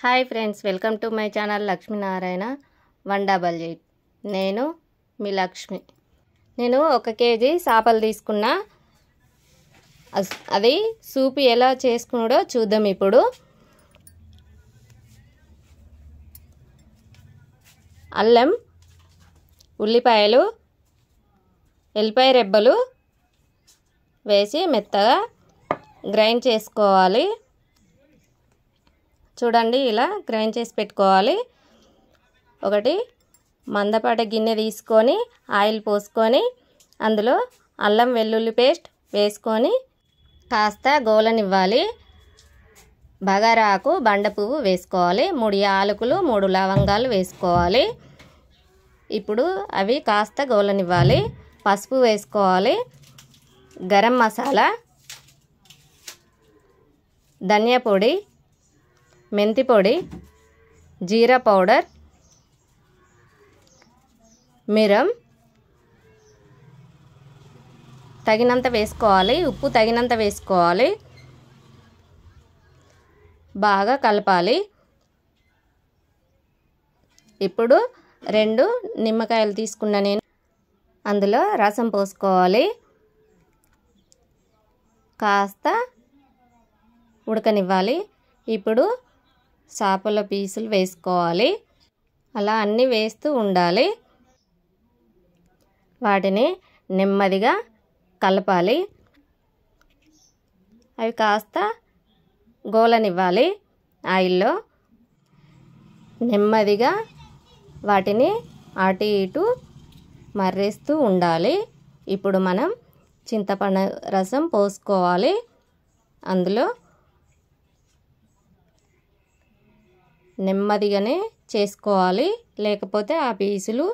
Hi friends, welcome to my channel Lakshminarayana 188. నేను మీ లక్ష్మి. నేను 1 KG చేపలు తీసుకున్నా. అది సూప్ ఎలా చేసుకున్నాడో చూద్దాం. ఇప్పుడు అల్లం, ఉల్లిపాయలు, ఎల్లిపాయ రెబ్బలు వేసి మెత్తగా గ్రైండ్ చేసుకోవాలి. చూడండి, ఇలా గ్రైండ్ చేసి పెట్టుకోవాలి. ఒకటి మందపాటి గిన్నె తీసుకొని ఆయిల్ పోసుకొని అందులో అల్లం వెల్లుల్లి పేస్ట్ వేసుకొని కాస్త గోలనివ్వాలి. బగారాకు, బండ పువ్వు వేసుకోవాలి. 3 యాలకులు, 3 లవంగాలు వేసుకోవాలి. ఇప్పుడు అవి కాస్త గోలనివ్వాలి. పసుపు వేసుకోవాలి. గరం మసాలా, ధనియా పొడి, మెంతి పొడి, జీరా పౌడర్, మిరం తగినంత వేసుకోవాలి. ఉప్పు తగినంత వేసుకోవాలి. బాగా కలపాలి. ఇప్పుడు 2 నిమ్మకాయలు తీసుకున్న నేను, అందులో రసం పోసుకోవాలి. కాస్త ఉడకనివ్వాలి. ఇప్పుడు చేపల పీసులు వేసుకోవాలి. అలా అన్నీ వేస్తూ ఉండాలి. వాటిని నెమ్మదిగా కలపాలి. అవి కాస్త గోలనివ్వాలి ఆయిల్లో. నెమ్మదిగా వాటిని అటు ఇటు మర్రేస్తూ ఉండాలి. ఇప్పుడు మనం చింతపండు రసం పోసుకోవాలి. అందులో నెమ్మదిగానే చేసుకోవాలి, లేకపోతే ఆ పీసులు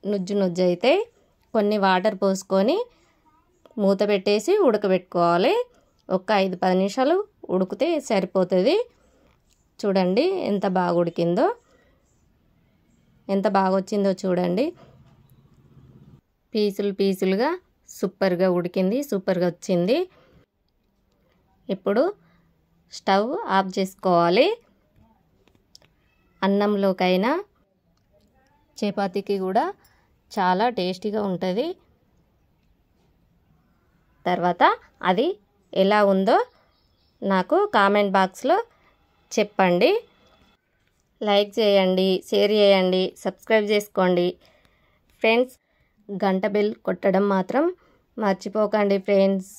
నుజ్జు నుజ్జు అవుతాయి. కొన్ని వాటర్ పోసుకొని మూత పెట్టేసి ఉడకబెట్టుకోవాలి. ఒక 5-10 నిమిషాలు ఉడికితే సరిపోతుంది. చూడండి ఎంత బాగా ఉడికిందో, ఎంత బాగా వచ్చిందో చూడండి. పీసులుగా సూపర్గా ఉడికింది, సూపర్గా వచ్చింది. ఇప్పుడు స్టవ్ ఆఫ్ చేసుకోవాలి. అన్నంలోకైనా చపాతీకి కూడా చాలా టేస్టీగా ఉంటుంది. తర్వాత అది ఎలా ఉందో నాకు కామెంట్ బాక్స్లో చెప్పండి. లైక్ చేయండి, షేర్ చేయండి, సబ్స్క్రైబ్ చేసుకోండి ఫ్రెండ్స్. గంట బెల్ కొట్టడం మాత్రం మర్చిపోకండి ఫ్రెండ్స్.